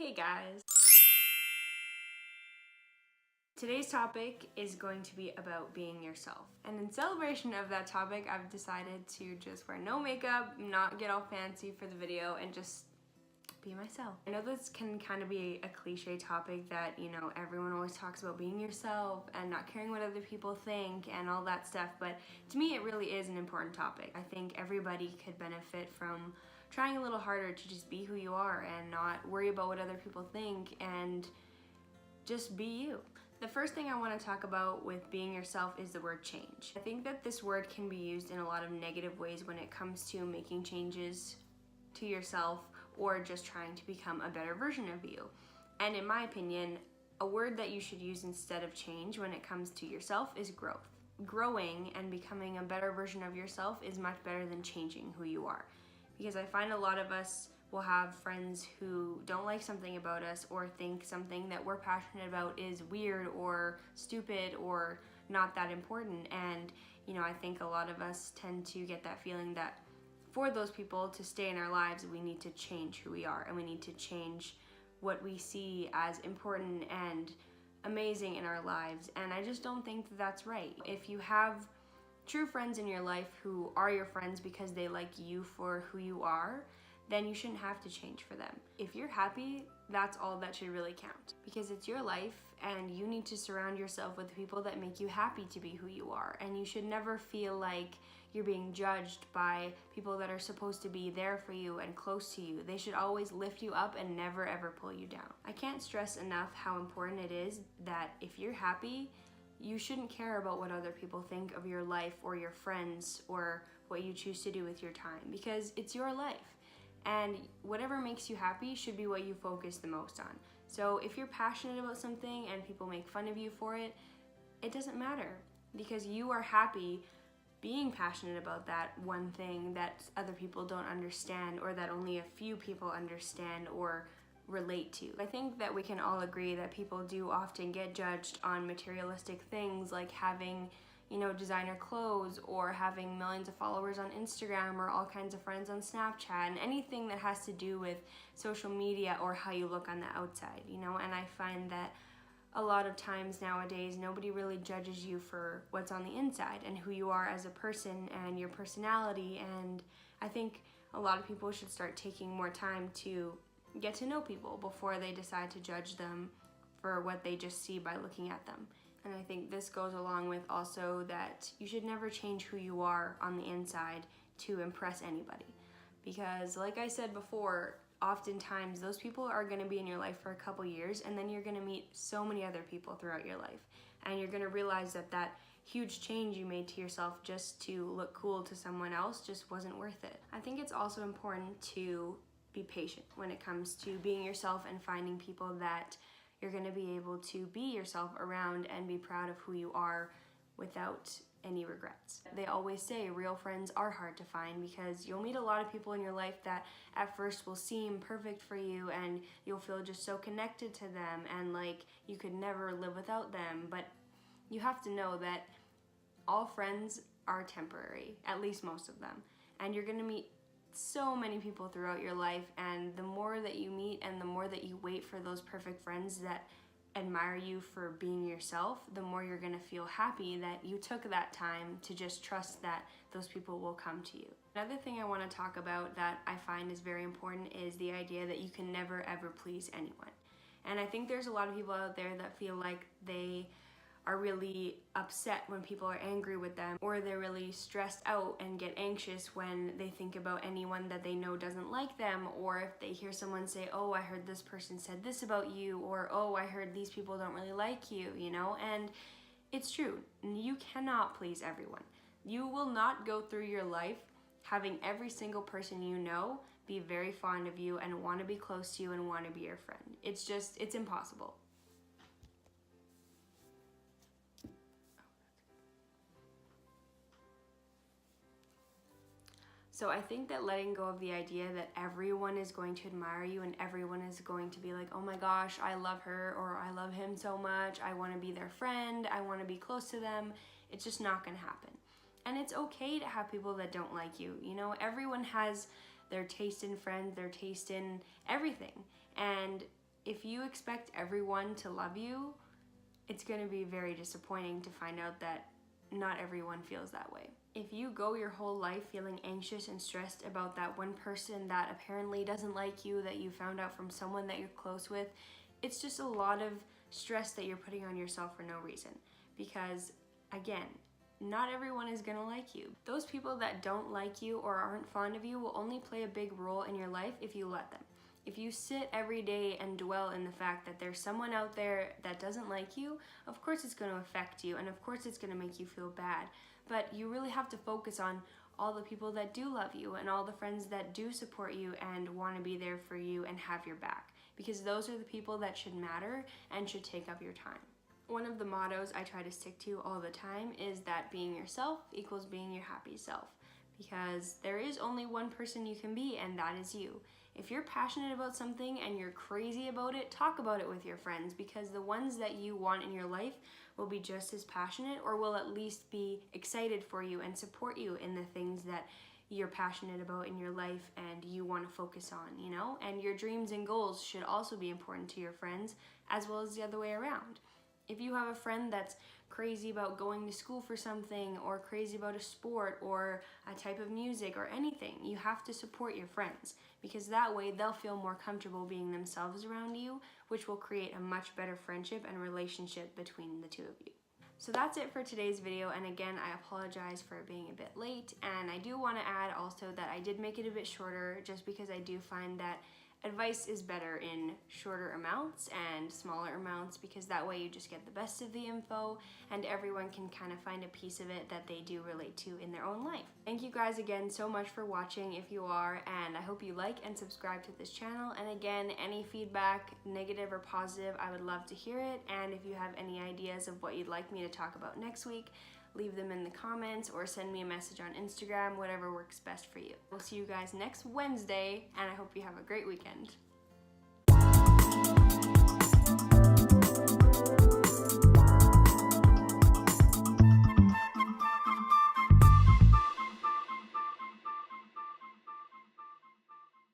Hey guys! Today's topic is going to be about being yourself. And in celebration of that topic, I've decided to just wear no makeup, not get all fancy for the video, and just be myself. I know this can kind of be a cliche topic that, everyone always talks about being yourself and not caring what other people think and all that stuff, but to me it really is an important topic. I think everybody could benefit from trying a little harder to just be who you are and not worry about what other people think and just be you. The first thing I want to talk about with being yourself is the word change. I think that this word can be used in a lot of negative ways when it comes to making changes to yourself or just trying to become a better version of you. And in my opinion, a word that you should use instead of change when it comes to yourself is growth. Growing and becoming a better version of yourself is much better than changing who you are. Because I find a lot of us will have friends who don't like something about us or think something that we're passionate about is weird or stupid or not that important. And, I think a lot of us tend to get that feeling that for those people to stay in our lives, we need to change who we are and we need to change what we see as important and amazing in our lives. And I just don't think that that's right. If you have true friends in your life who are your friends because they like you for who you are, then you shouldn't have to change for them. If you're happy, that's all that should really count. Because it's your life and you need to surround yourself with people that make you happy to be who you are. And you should never feel like you're being judged by people that are supposed to be there for you and close to you. They should always lift you up and never ever pull you down. I can't stress enough how important it is that if you're happy, you shouldn't care about what other people think of your life or your friends or what you choose to do with your time, because it's your life. And whatever makes you happy should be what you focus the most on. So if you're passionate about something and people make fun of you for it, it doesn't matter, because you are happy being passionate about that one thing that other people don't understand or that only a few people understand or relate to. I think that we can all agree that people do often get judged on materialistic things like having designer clothes or having millions of followers on Instagram or all kinds of friends on Snapchat and anything that has to do with social media or how you look on the outside, and I find that a lot of times nowadays nobody really judges you for what's on the inside and who you are as a person and your personality. And I think a lot of people should start taking more time to get to know people before they decide to judge them for what they just see by looking at them. And I think this goes along with also that you should never change who you are on the inside to impress anybody. Because like I said before, oftentimes those people are going to be in your life for a couple years, and then you're going to meet so many other people throughout your life. And you're going to realize that that huge change you made to yourself just to look cool to someone else just wasn't worth it. I think it's also important to be patient when it comes to being yourself and finding people that you're going to be able to be yourself around and be proud of who you are without any regrets. They always say real friends are hard to find because you'll meet a lot of people in your life that at first will seem perfect for you and you'll feel just so connected to them and like you could never live without them. But you have to know that all friends are temporary, at least most of them. And you're going to meet so many people throughout your life, and the more that you meet and the more that you wait for those perfect friends that admire you for being yourself, the more you're going to feel happy that you took that time to just trust that those people will come to you. Another thing I want to talk about that I find is very important is the idea that you can never ever please anyone. And I think there's a lot of people out there that feel like they are really upset when people are angry with them, or they're really stressed out and get anxious when they think about anyone that they know doesn't like them, or if they hear someone say, oh, I heard this person said this about you, or oh, I heard these people don't really like you, and it's true. You cannot please everyone. You will not go through your life having every single person you know be very fond of you and want to be close to you and want to be your friend. It's impossible. So I think that letting go of the idea that everyone is going to admire you and everyone is going to be like, oh my gosh, I love her or I love him so much, I want to be their friend, I want to be close to them, it's just not going to happen. And it's okay to have people that don't like you. Everyone has their taste in friends, their taste in everything. And if you expect everyone to love you, it's going to be very disappointing to find out that not everyone feels that way. If you go your whole life feeling anxious and stressed about that one person that apparently doesn't like you, that you found out from someone that you're close with, it's just a lot of stress that you're putting on yourself for no reason. Because again, not everyone is gonna like you. Those people that don't like you or aren't fond of you will only play a big role in your life if you let them. If you sit every day and dwell in the fact that there's someone out there that doesn't like you, of course it's gonna affect you, and of course it's gonna make you feel bad. But you really have to focus on all the people that do love you and all the friends that do support you and wanna be there for you and have your back. Because those are the people that should matter and should take up your time. One of the mottos I try to stick to all the time is that being yourself equals being your happy self. Because there is only one person you can be, and that is you. If you're passionate about something and you're crazy about it, talk about it with your friends, because the ones that you want in your life will be just as passionate, or will at least be excited for you and support you in the things that you're passionate about in your life and you want to focus on, you know? And your dreams and goals should also be important to your friends, as well as the other way around. If you have a friend that's crazy about going to school for something, or crazy about a sport or a type of music or anything, you have to support your friends, because that way they'll feel more comfortable being themselves around you, which will create a much better friendship and relationship between the two of you. So that's it for today's video, and again, I apologize for being a bit late, and I do want to add also that I did make it a bit shorter just because I do find that advice is better in shorter amounts and smaller amounts, because that way you just get the best of the info and everyone can kind of find a piece of it that they do relate to in their own life. Thank you guys again so much for watching if you are, and I hope you like and subscribe to this channel. And again, any feedback, negative or positive, I would love to hear it. And if you have any ideas of what you'd like me to talk about next week, leave them in the comments or send me a message on Instagram, whatever works best for you. We'll see you guys next Wednesday, and I hope you have a great weekend.